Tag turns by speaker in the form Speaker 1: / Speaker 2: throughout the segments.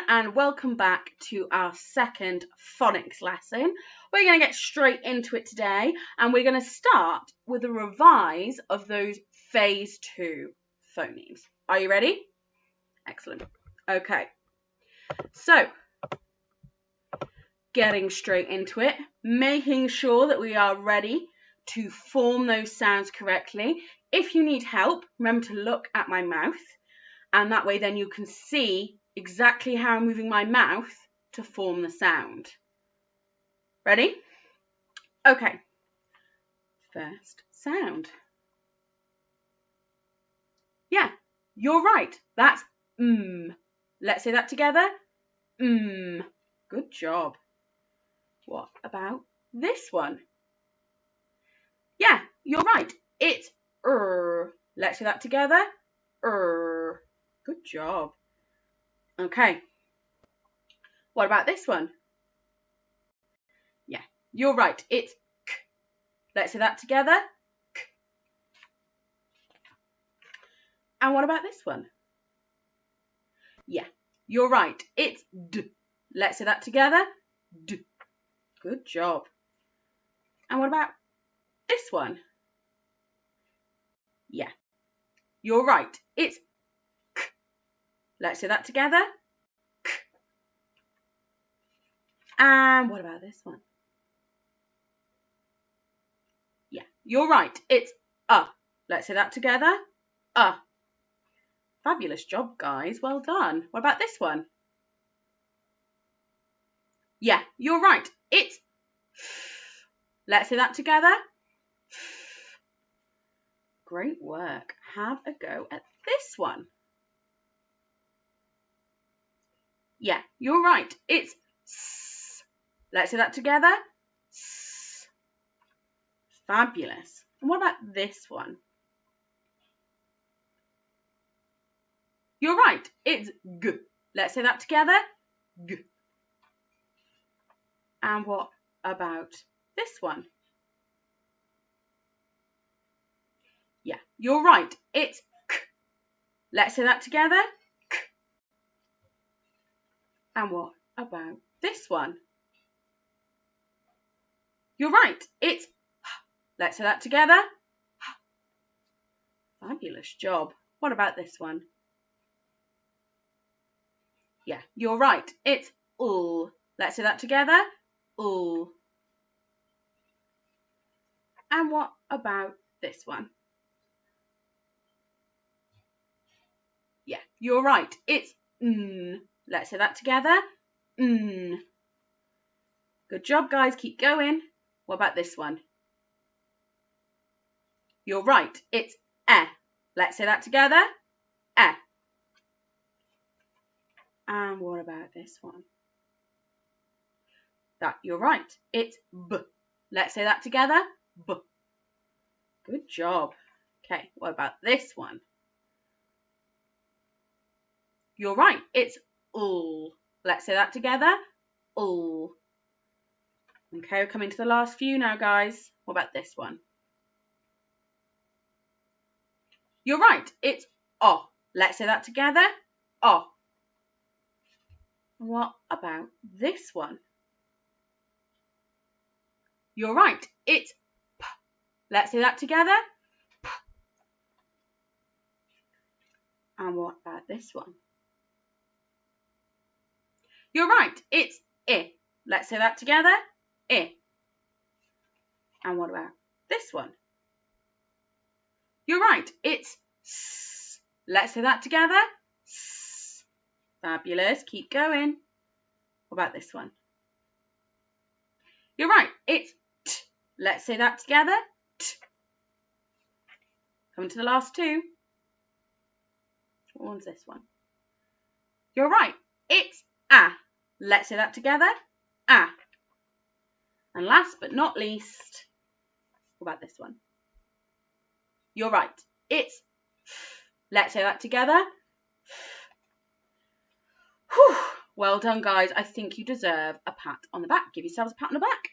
Speaker 1: and welcome back to our second phonics lesson. We're going to get straight into it today, and we're going to start with a revise of those phase 2 phonemes. Are you ready? Excellent. Okay, so getting straight into it, making sure that we are ready to form those sounds correctly. If you need help, remember to look at my mouth, and that way then you can see exactly how I'm moving my mouth to form the sound. Ready? Okay. First sound. Yeah, you're right. That's Let's say that together. Good job. What about this one? Yeah, you're right. It's Let's say that together. Good job. Okay. What about this one? Yeah, you're right. It's k. Let's say that together. K. And what about this one? Yeah, you're right. It's d. Let's say that together. D. Good job. And what about this one? Yeah, you're right. It's k. Let's say that together. K. And what about this one? Yeah, you're right. It's Let's say that together. Fabulous job, guys. Well done. What about this one? Yeah, you're right. It's Let's say that together. Great work. Have a go at this one. Yeah, you're right. It's Let's say that together. Fabulous. And what about this one? You're right. It's g. Let's say that together. G. And what about this one? Yeah, you're right. It's k. Let's say that together. K. And what about this one? You're right. It's h. Let's say that together. Fabulous job. What about this one? Yeah, you're right. It's l. Let's say that together. L. And what about this one? Yeah, you're right. It's n. Let's say that together. N. Good job, guys. Keep going. What about this one? You're right. It's eh. Let's say that together. Eh. And what about this one? You're right. It's b. Let's say that together. B. Good job. Okay, what about this one? You're right. It's l. Let's say that together. L. Okay, we're coming to the last few now, guys. What about this one? You're right. It's o. Let's say that together. O. What about this one? You're right. It's p. Let's say that together. P. And what about this one? You're right. It's I. Let's say that together. I. And what about this one? You're right. It's s. Let's say that together. S. Fabulous. Keep going. What about this one? You're right. It's t. Let's say that together. T. Coming to the last two. What one's this one? You're right. It's a. Let's say that together. A. And last but not least, what about this one? You're right. It's f. Let's say that together. Whew. Well done, guys. I think you deserve a pat on the back. Give yourselves a pat on the back.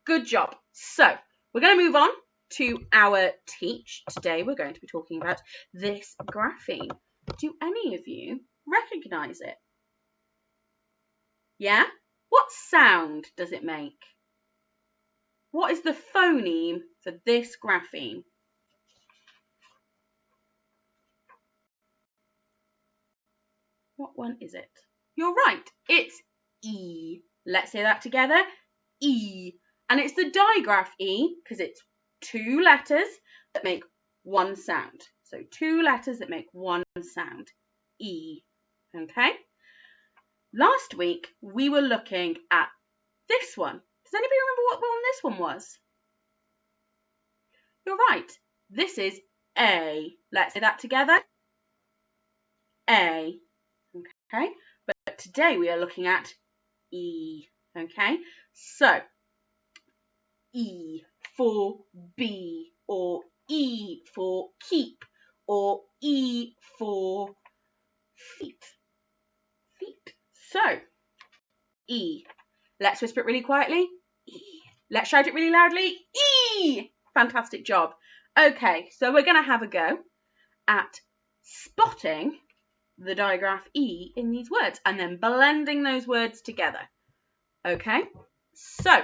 Speaker 1: Good job. So, we're going to move on to our teach. Today, we're going to be talking about this grapheme. Do any of you recognise it? Yeah? What sound does it make? What is the phoneme for this grapheme? What one is it? You're right, it's E. Let's say that together. E. And it's the digraph E because it's two letters that make one sound. So two letters that make one sound. E. Okay? Last week, we were looking at this one. Does anybody remember what one this one was? You're right. This is A. Let's say that together. A. Okay? But today we are looking at E. Okay? So, E for B, or E for keep, or E for feet. Feet. So, E. Let's whisper it really quietly. E. Let's shout it really loudly. E. Fantastic job. Okay, so we're going to have a go at spotting the digraph E in these words and then blending those words together. Okay, so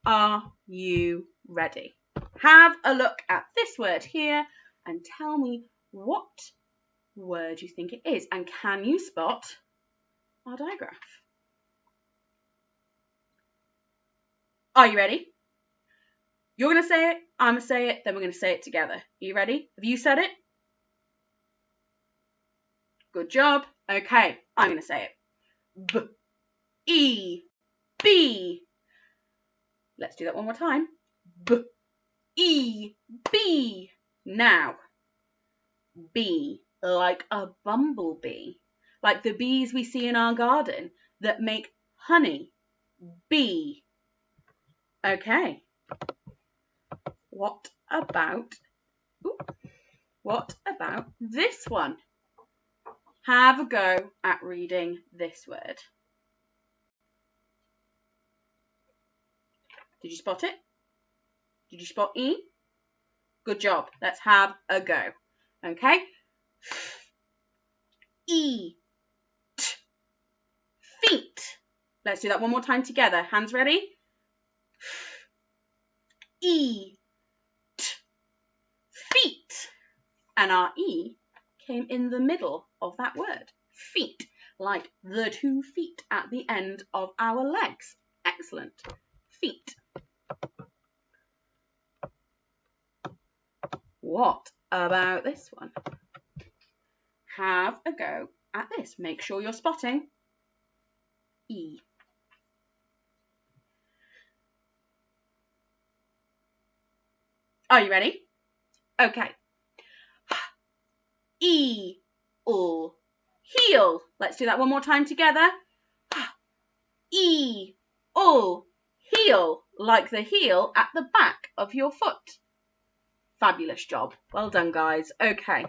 Speaker 1: are you ready? Have a look at this word here and tell me what word you think it is, and can you spot our digraph? Are you ready? You're going to say it, I'm going to say it, then we're going to say it together. Are you ready? Have you said it? Good job. Okay, I'm going to say it. B, E, B. Let's do that one more time. B, E, B. Now, B, like a bumblebee, like the bees we see in our garden that make honey. B. Okay. What about this one? Have a go at reading this word. Did you spot it? Did you spot E? Good job. Let's have a go. Okay. E. T. Feet. Let's do that one more time together. Hands ready? E. T. Feet. And our E came in the middle of that word. Feet, like the 2 feet at the end of our legs. Excellent. Feet. What about this one? Have a go at this. Make sure you're spotting E. Are you ready? Okay. E, or heel. Let's do that one more time together. E, or heel, like the heel at the back of your foot. Fabulous job. Well done, guys. Okay.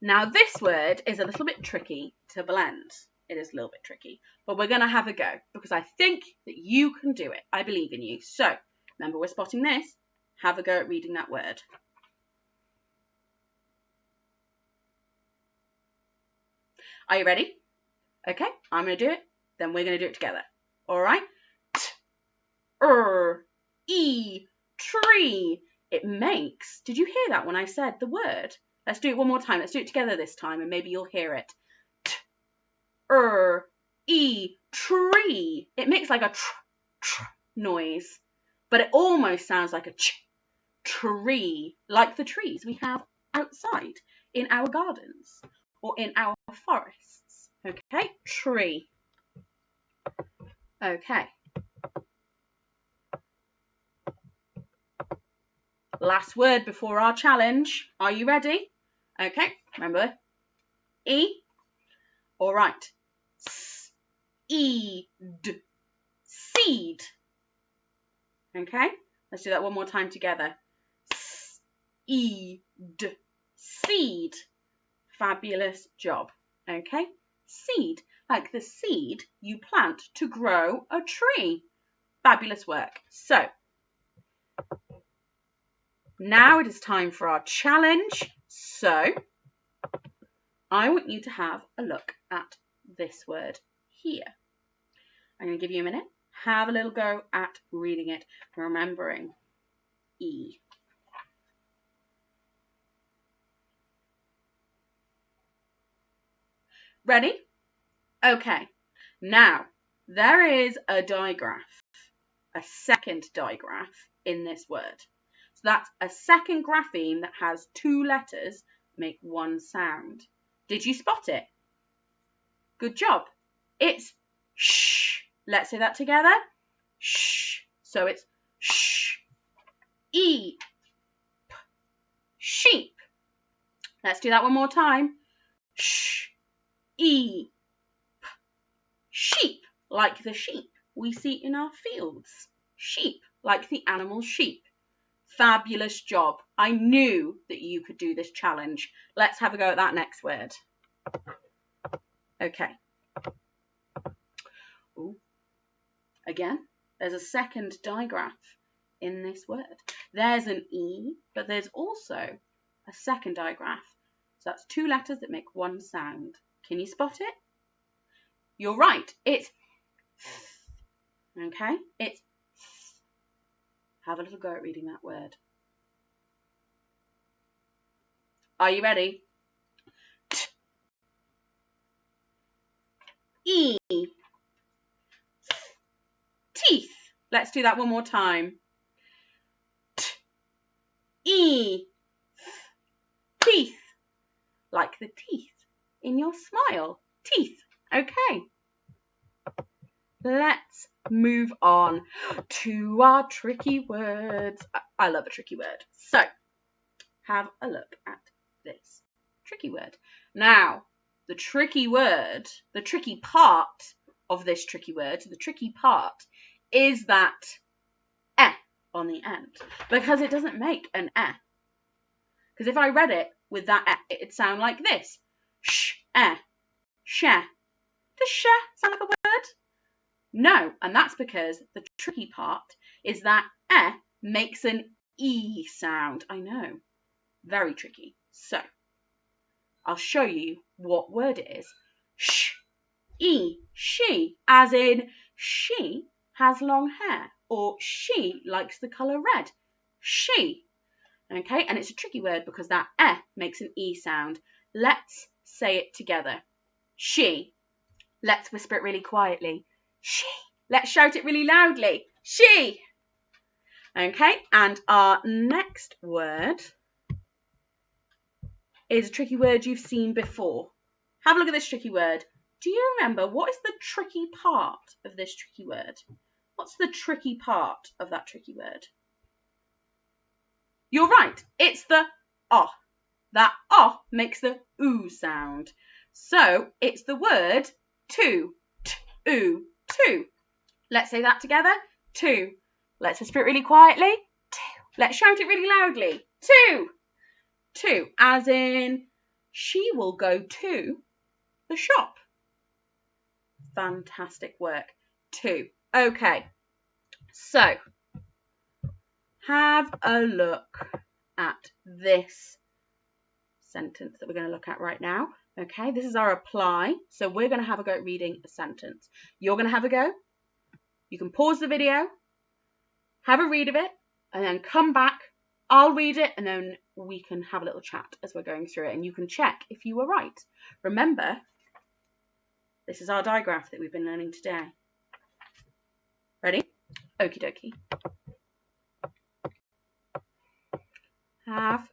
Speaker 1: Now this word is a little bit tricky to blend. It is a little bit tricky, but we're going to have a go because I think that you can do it. I believe in you. So remember, we're spotting this. Have a go at reading that word. Are you ready? Okay, I'm going to do it. Then we're going to do it together. All right. E, tree. It makes. Did you hear that when I said the word? Let's do it one more time. Let's do it together this time, and maybe you'll hear it. E, tree. It makes like a tr noise, but it almost sounds like a tree, like the trees we have outside in our gardens or in our forests. Okay, tree. Okay. Last word before our challenge. Are you ready? Okay, remember, E. All right. Seed. Seed. Okay, let's do that one more time together. Seed. Seed. Fabulous job. Okay, seed, like the seed you plant to grow a tree. Fabulous work. So, now it is time for our challenge. So, I want you to have a look at this word here. I'm going to give you a minute. Have a little go at reading it, remembering E. Ready? Okay. Now, there is a digraph, a second digraph in this word. So that's a second grapheme that has two letters make one sound. Did you spot it? Good job. It's sh. Let's say that together. Sh. So it's sh. E. P. Sheep. Let's do that one more time. Sh. E. P. Sheep, like the sheep we see in our fields. Sheep, like the animal sheep. Fabulous job. I knew that you could do this challenge. Let's have a go at that next word. Okay. Ooh. Again, there's a second digraph in this word. There's an E, but there's also a second digraph. So that's two letters that make one sound. Can you spot it? You're right. It's okay. It's have a little go at reading that word. Are you ready? E. Teeth. Let's do that one more time. E. Teeth. Like the teeth in your smile. Teeth. Okay. Let's move on to our tricky words. I love a tricky word. So, have a look at this tricky word. Now, the tricky word, the tricky part of this tricky word, the tricky part is that eh on the end, because it doesn't make an eh. Because if I read it with that eh, it'd sound like this. Sh, eh, share. Does share sound like a word? No, and that's because the tricky part is that eh makes an E sound. I know, very tricky. So, I'll show you what word it is. Sh, E, she, as in she has long hair, or she likes the colour red. She. Okay, and it's a tricky word because that eh makes an E sound. Let's say it together. She. Let's whisper it really quietly. She. Let's shout it really loudly. She. Okay, and our next word is a tricky word you've seen before. Have a look at this tricky word. Do you remember what is the tricky part of this tricky word? What's the tricky part of that tricky word? You're right, it's the oh. That oh makes the oo sound. So it's the word two. T-oo, two. Let's say that together. Two. Let's whisper it really quietly. Two. Let's shout it really loudly. Two. Two. As in, she will go to the shop. Fantastic work. Two. Okay. So, have a look at this sentence that we're going to look at right now. Okay, this is our apply. So we're going to have a go at reading a sentence. You're going to have a go. You can pause the video, have a read of it, and then come back. I'll read it, and then we can have a little chat as we're going through it, and you can check if you were right. Remember, this is our digraph that we've been learning today. Ready? Okie dokie. Have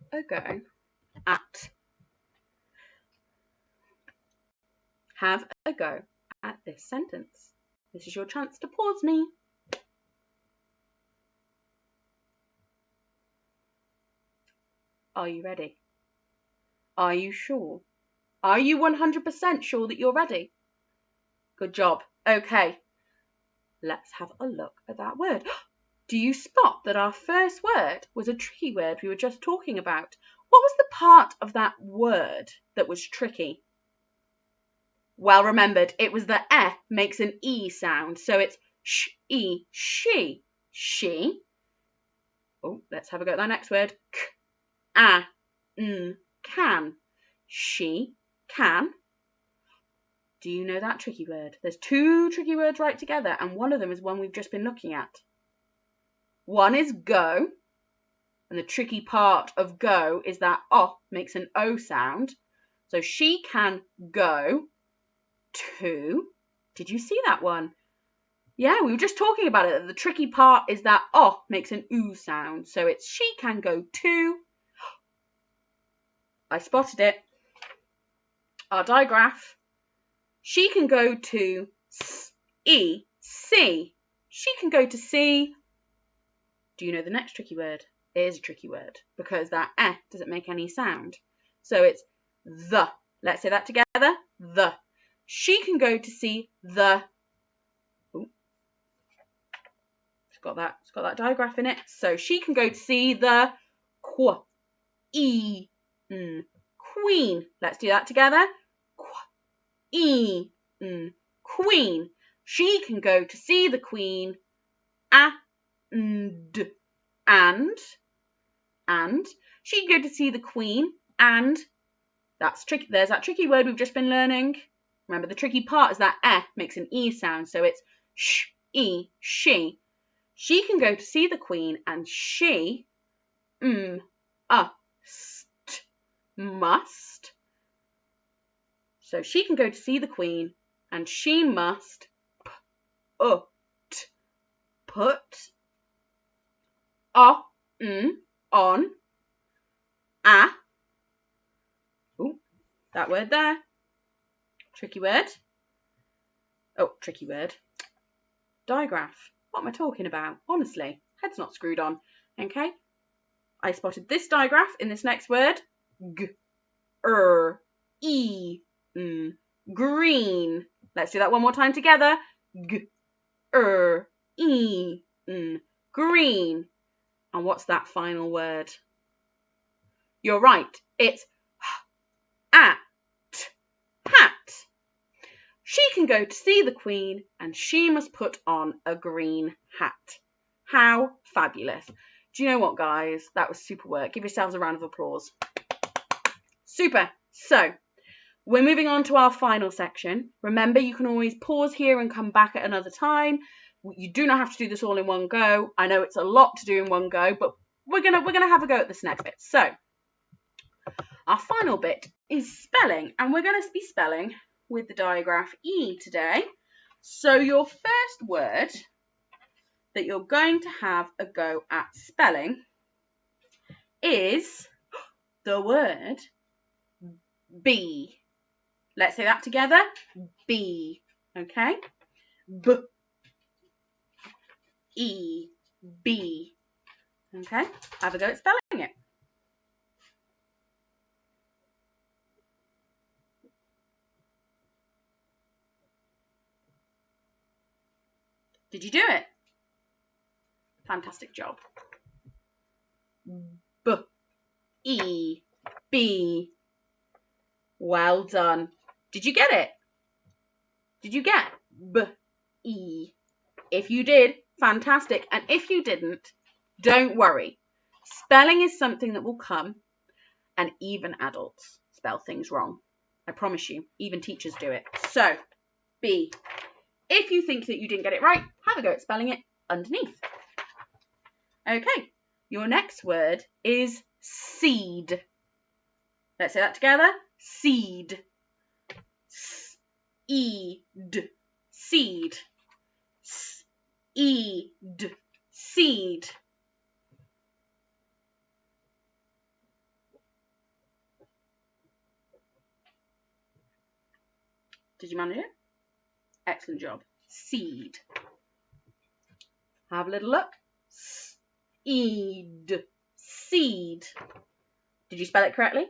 Speaker 1: a go at this sentence. This is your chance to pause me. Are you ready? Are you sure? Are you 100% sure that you're ready? Good job. Okay, let's have a look at that word. Do you spot that our first word was a tricky word we were just talking about? What was the part of that word that was tricky? Well remembered, it was the eh makes an E sound. So it's sh-e, she, she. Oh, let's have a go at that next word. K-a-n, can. She can. Do you know that tricky word? There's two tricky words right together, and one of them is one we've just been looking at. One is go, and the tricky part of go is that O makes an O sound. So she can go to, did you see that one? Yeah, we were just talking about it. The tricky part is that O makes an oo sound. So it's she can go to, I spotted it, our digraph. She can go to see. She can go to see. Do you know the next tricky word? It is a tricky word because that doesn't make any sound. So it's the. Let's say that together. The. She can go to see the. Ooh. It's got that digraph in it. So she can go to see the queen. Let's do that together. Queen. She can go to see the queen. And she can go to see the queen, and that's tricky. There's that tricky word we've just been learning. Remember, the tricky part is that makes an e sound, so it's she. She can go to see the queen, and she must. So she can go to see the queen, and she must put on that word there. Tricky word. Oh, tricky word. Digraph. What am I talking about? Honestly, head's not screwed on. Okay. I spotted this digraph in this next word. Green. Let's do that one more time together. Green. And what's that final word? You're right. It's hat. She can go to see the queen, and she must put on a green hat. How fabulous. Do you know what, guys? That was super work. Give yourselves a round of applause. Super. So, we're moving on to our final section. Remember, you can always pause here and come back at another time. You do not have to do this all in one go. I know it's a lot to do in one go, but we're gonna have a go at this next bit. So, our final bit is spelling, and we're going to be spelling with the digraph E today. So your first word that you're going to have a go at spelling is the word bee. Let's say that together. Bee. Okay? B-E. Bee. Okay? Have a go at spelling it. Did you do it? Fantastic job. B-E. Bee. Well done. Did you get it? Did you get B-E? If you did, fantastic. And if you didn't, don't worry. Spelling is something that will come, and even adults spell things wrong. I promise you, even teachers do it. So, B. If you think that you didn't get it right, have a go at spelling it underneath. Okay, your next word is seed. Let's say that together. Seed. S-E-D. Seed. S-E-D. Seed. Did you manage it? Excellent job. Seed. Have a little look. Seed. Seed. Did you spell it correctly?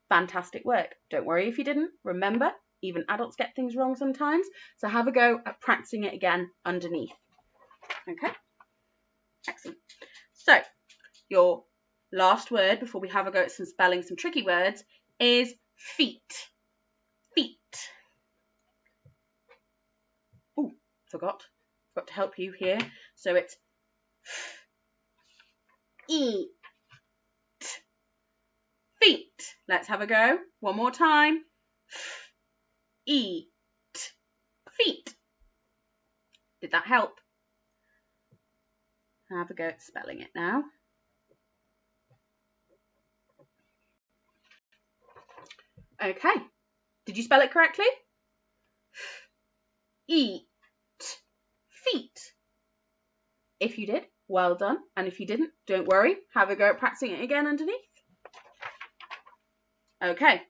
Speaker 1: Fantastic work. Don't worry if you didn't. Remember, even adults get things wrong sometimes. So have a go at practicing it again underneath. Okay? Excellent. So, your last word before we have a go at some spelling, some tricky words, is feet. Feet. Oh, forgot to help you here. So it's eat. Feet. Let's have a go. One more time. Eat. Did that help? Have a go at spelling it now. Okay. Did you spell it correctly? Eat. Feet. If you did, well done. And if you didn't, don't worry. Have a go at practicing it again underneath. Okay.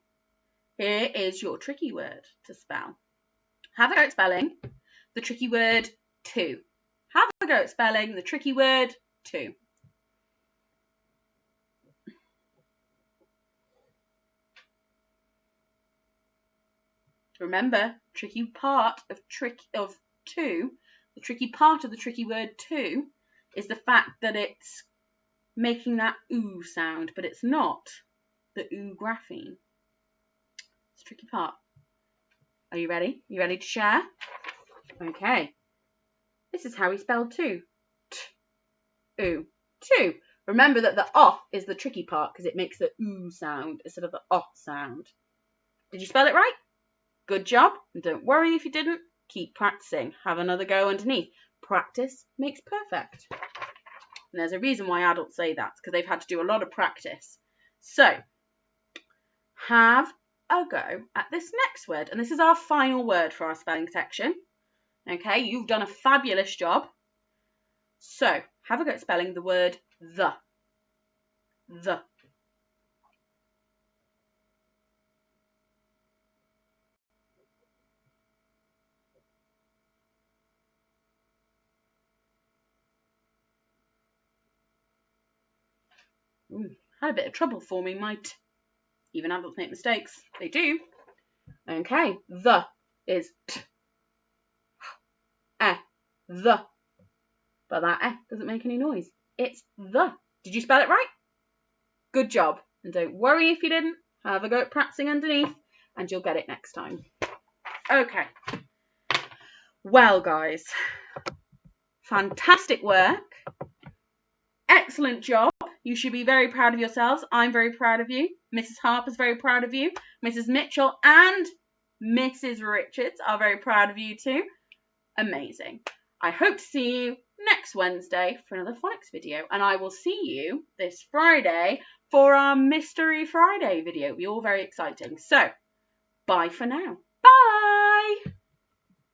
Speaker 1: Here is your tricky word to spell. Have a go at spelling the tricky word to. Have a go at spelling the tricky word to. Remember, tricky part of to, the tricky part of the tricky word to is the fact that it's making that ooh sound, but it's not the ooh grapheme. It's a tricky part. Are you ready? You ready to share? Okay. This is how we spell to. Ooh. To. Remember that the off is the tricky part because it makes the ooh sound instead of the off sound. Did you spell it right? Good job. And don't worry if you didn't. Keep practicing. Have another go underneath. Practice makes perfect. And there's a reason why adults say that. It's because they've had to do a lot of practice. So, have a go at this next word. And this is our final word for our spelling section. Okay, you've done a fabulous job. So, have a go at spelling the word the. The. Ooh, had a bit of trouble forming my t. Even adults make mistakes. They do. Okay, the is t. The. But that doesn't make any noise. It's the. Did you spell it right? Good job. And don't worry if you didn't. Have a go at practicing underneath and you'll get it next time. Okay. Well, guys, fantastic work. Excellent job. You should be very proud of yourselves. I'm very proud of you. Mrs. Harper's very proud of you. Mrs. Mitchell and Mrs. Richards are very proud of you too. Amazing. I hope to see you next Wednesday for another phonics video. And I will see you this Friday for our Mystery Friday video. It'll be all very exciting. So, bye for now. Bye!